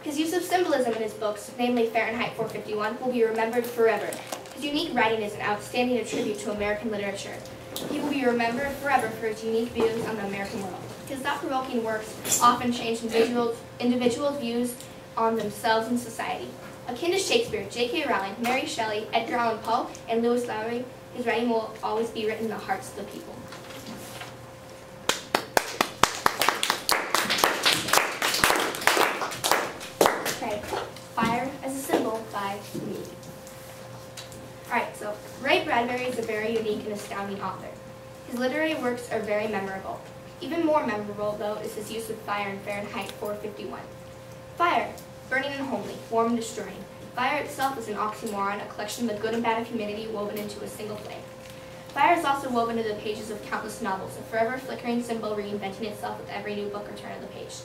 His use of symbolism in his books, namely Fahrenheit 451, will be remembered forever. His unique writing is an outstanding tribute to American literature. He will be remembered forever for his unique views on the American world. His thought-provoking works often change individuals' views on themselves and society. Akin to Shakespeare, J.K. Rowling, Mary Shelley, Edgar Allan Poe, and Lewis Lowry, his writing will always be written in the hearts of the people. Okay, Fire as a Symbol by me. Alright, so Ray Bradbury is a very unique and astounding author. His literary works are very memorable. Even more memorable, though, is his use of fire in Fahrenheit 451. Fire, burning and homely, warm and destroying. Fire itself is an oxymoron, a collection of the good and bad of humanity woven into a single flame. Fire is also woven into the pages of countless novels, a forever flickering symbol reinventing itself with every new book or turn of the page.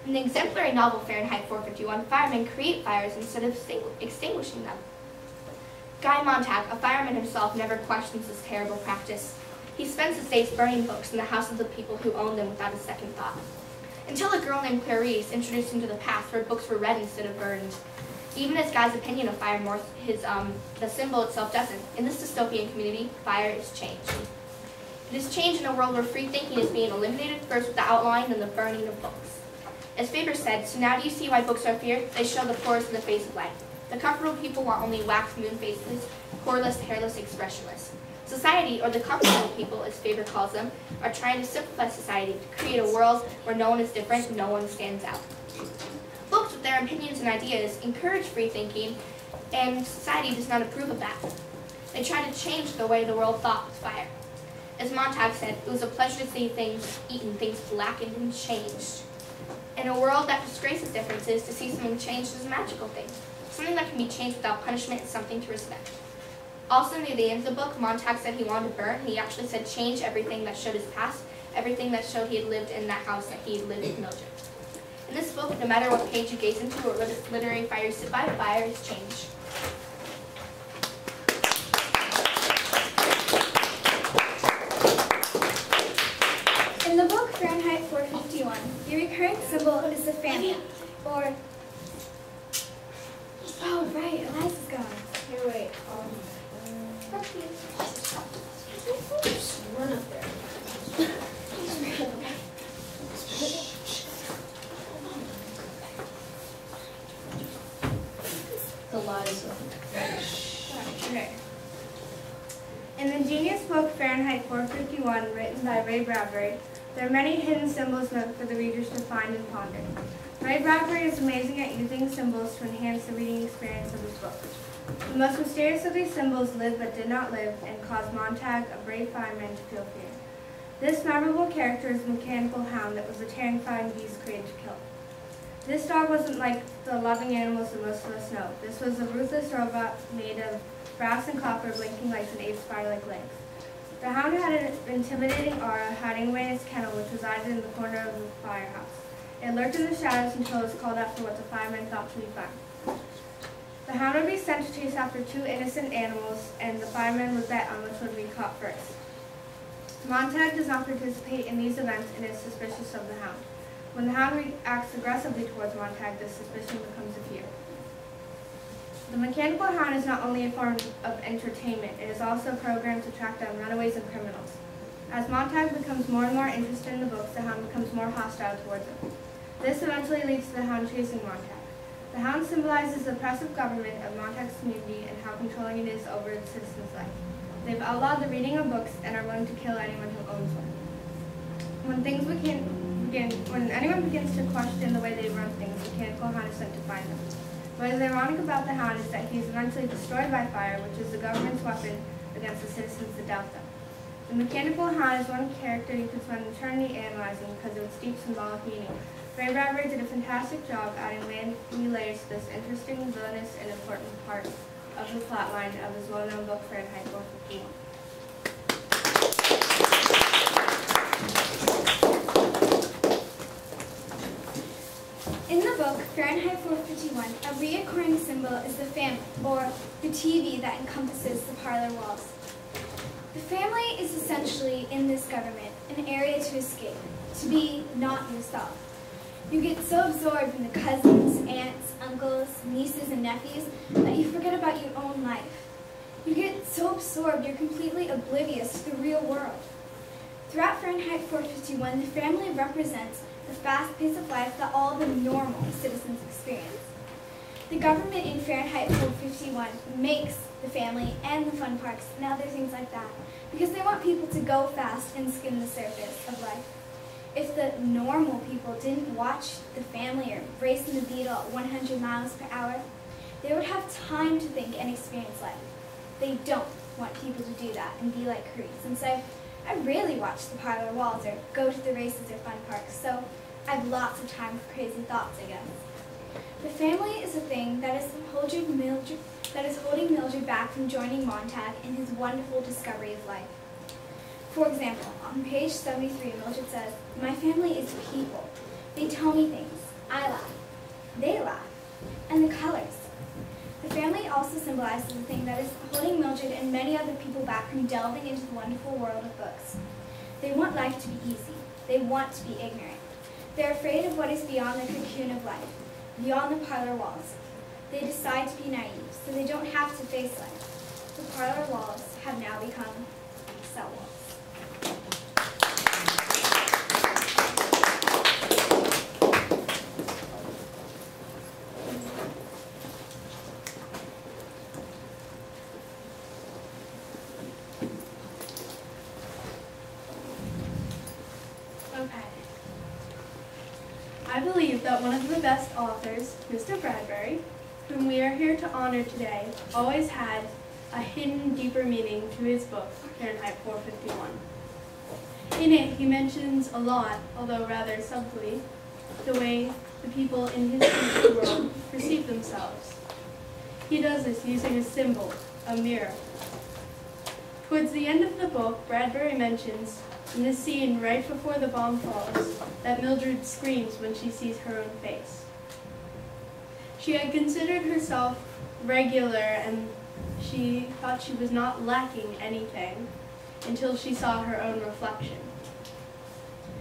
In the exemplary novel Fahrenheit 451, firemen create fires instead of extinguishing them. Guy Montag, a fireman himself, never questions this terrible practice. He spends his days burning books in the house of the people who own them without a second thought. Until a girl named Clarice introduced him to the past where books were read instead of burned. Even as Guy's opinion of fire morphs, the symbol itself doesn't. In this dystopian community, fire is change. It is change in a world where free thinking is being eliminated, first with the outlawing and the burning of books. As Faber said, so now do you see why books are feared? They show the pores in the face of life. The comfortable people want only wax moon faces, coreless, hairless, expressionless. Society, or the comfortable people, as Faber calls them, are trying to simplify society to create a world where no one is different, no one stands out. Books, with their opinions and ideas, encourage free thinking, and society does not approve of that. They try to change the way the world thought with fire. As Montag said, it was a pleasure to see things eaten, things blackened and changed. In a world that disgraces differences, to see something changed is a magical thing. Something that can be changed without punishment is something to respect. Also, near the end of the book, Montag said he wanted to burn. He actually said change everything that showed his past, everything that showed he had lived in that house that he had lived in Mildred. In this book, no matter what page you gaze into or literary fire you sit by, fire is change. In the book Fahrenheit 451, the recurring symbol is the family, or... Oh, right, Eliza's gone. Here, wait. Run up there. Eliza. Okay. In the genius book Fahrenheit 451, written by Ray Bradbury, there are many hidden symbols meant for the readers to find and ponder. Ray Bradbury is amazing at using symbols to enhance the reading experience of his book. The most mysterious of these symbols lived but did not live and caused Montag, a brave fireman, to feel fear. This memorable character is the mechanical hound that was a terrifying beast created to kill. This dog wasn't like the loving animals that most of us know. This was a ruthless robot made of brass and copper, blinking lights and 8 spire-like legs. The hound had an intimidating aura, hiding away in its kennel, which resided in the corner of the firehouse. It lurked in the shadows until it was called out for what the firemen thought to be fun. The hound would be sent to chase after 2 innocent animals, and the firemen would bet on which would be caught first. Montag does not participate in these events and is suspicious of the hound. When the hound reacts aggressively towards Montag, this suspicion becomes a fear. The mechanical hound is not only a form of entertainment, it is also programmed to track down runaways and criminals. As Montag becomes more and more interested in the books, the hound becomes more hostile towards him. This eventually leads to the hound chasing Montag. The hound symbolizes the oppressive government of Montag's community and how controlling it is over its citizens' life. They've outlawed the reading of books and are willing to kill anyone who owns one. When anyone begins to question the way they run things, the mechanical hound is sent to find them. What is ironic about the hound is that he is eventually destroyed by fire, which is the government's weapon against the citizens that doubt them. The mechanical hound is one character you could spend eternity analyzing because of its deep symbolic meaning. Ray Bradbury did a fantastic job adding many layers to this interesting, villainous, and important part of the plotline of his well-known book Fahrenheit 451. In the book Fahrenheit 451, a recurring symbol is the family, or the TV that encompasses the parlor walls. The family is essentially, in this government, an area to escape, to be not yourself. You get so absorbed in the cousins, aunts, nephews that you forget about your own life. You get so absorbed you're completely oblivious to the real world. Throughout Fahrenheit 451, the family represents the fast pace of life that all the normal citizens experience. The government in Fahrenheit 451 makes the family and the fun parks and other things like that because they want people to go fast and skim the surface of life. If the normal people didn't watch the family or race in the beetle at 100 miles per hour, they would have time to think and experience life. They don't want people to do that and be like creeps and say, I rarely watch the parlor walls or go to the races or fun parks, so I have lots of time for crazy thoughts, I guess. The family is a thing that is holding Mildred back from joining Montag in his wonderful discovery of life. For example, on page 73, Mildred says, my family is people. They tell me things. I laugh. They laugh. And the colors. The family also symbolizes the thing that is holding Mildred and many other people back from delving into the wonderful world of books. They want life to be easy. They want to be ignorant. They're afraid of what is beyond the cocoon of life, beyond the parlor walls. They decide to be naive, so they don't have to face life. The parlor walls have now become cell walls. Okay. I believe that one of the best authors, Mr. Bradbury, whom we are here to honor today, always had a hidden, deeper meaning to his book, Fahrenheit 451. In it, he mentions a lot, although rather subtly, the way the people in his future world perceive themselves. He does this using a symbol, a mirror. Towards the end of the book, Bradbury mentions, in the scene right before the bomb falls, that Mildred screams when she sees her own face. She had considered herself regular and she thought she was not lacking anything until she saw her own reflection.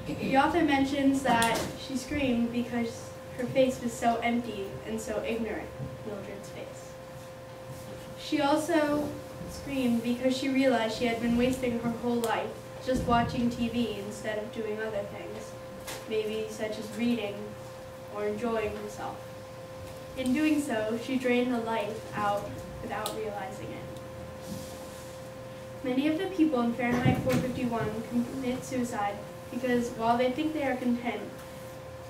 The author mentions that she screamed because her face was so empty and so ignorant, Mildred's face. She also screamed because she realized she had been wasting her whole life just watching TV instead of doing other things, maybe such as reading or enjoying herself. In doing so, she drained her life out without realizing it. Many of the people in Fahrenheit 451 commit suicide because while they think they are content,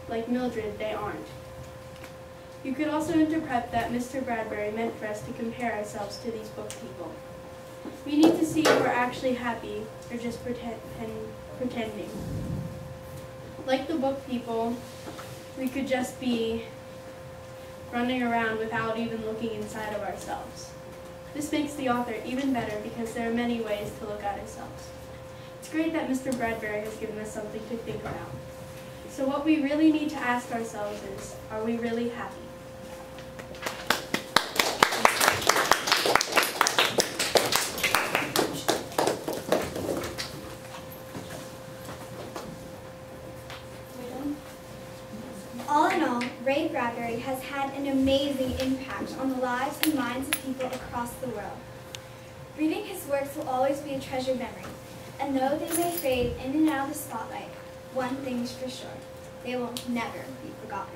like Mildred, they aren't. You could also interpret that Mr. Bradbury meant for us to compare ourselves to these book people. We need to see if we're actually happy or just pretending. Like the book people, we could just be running around without even looking inside of ourselves. This makes the author even better because there are many ways to look at ourselves. It's great that Mr. Bradbury has given us something to think about. So what we really need to ask ourselves is, are we really happy? All in all, Ray Bradbury has had an amazing impact on the lives and minds of people across the world. Reading his works will always be a treasured memory, and though they may fade in and out of the spotlight, one thing is for sure, they will never be forgotten.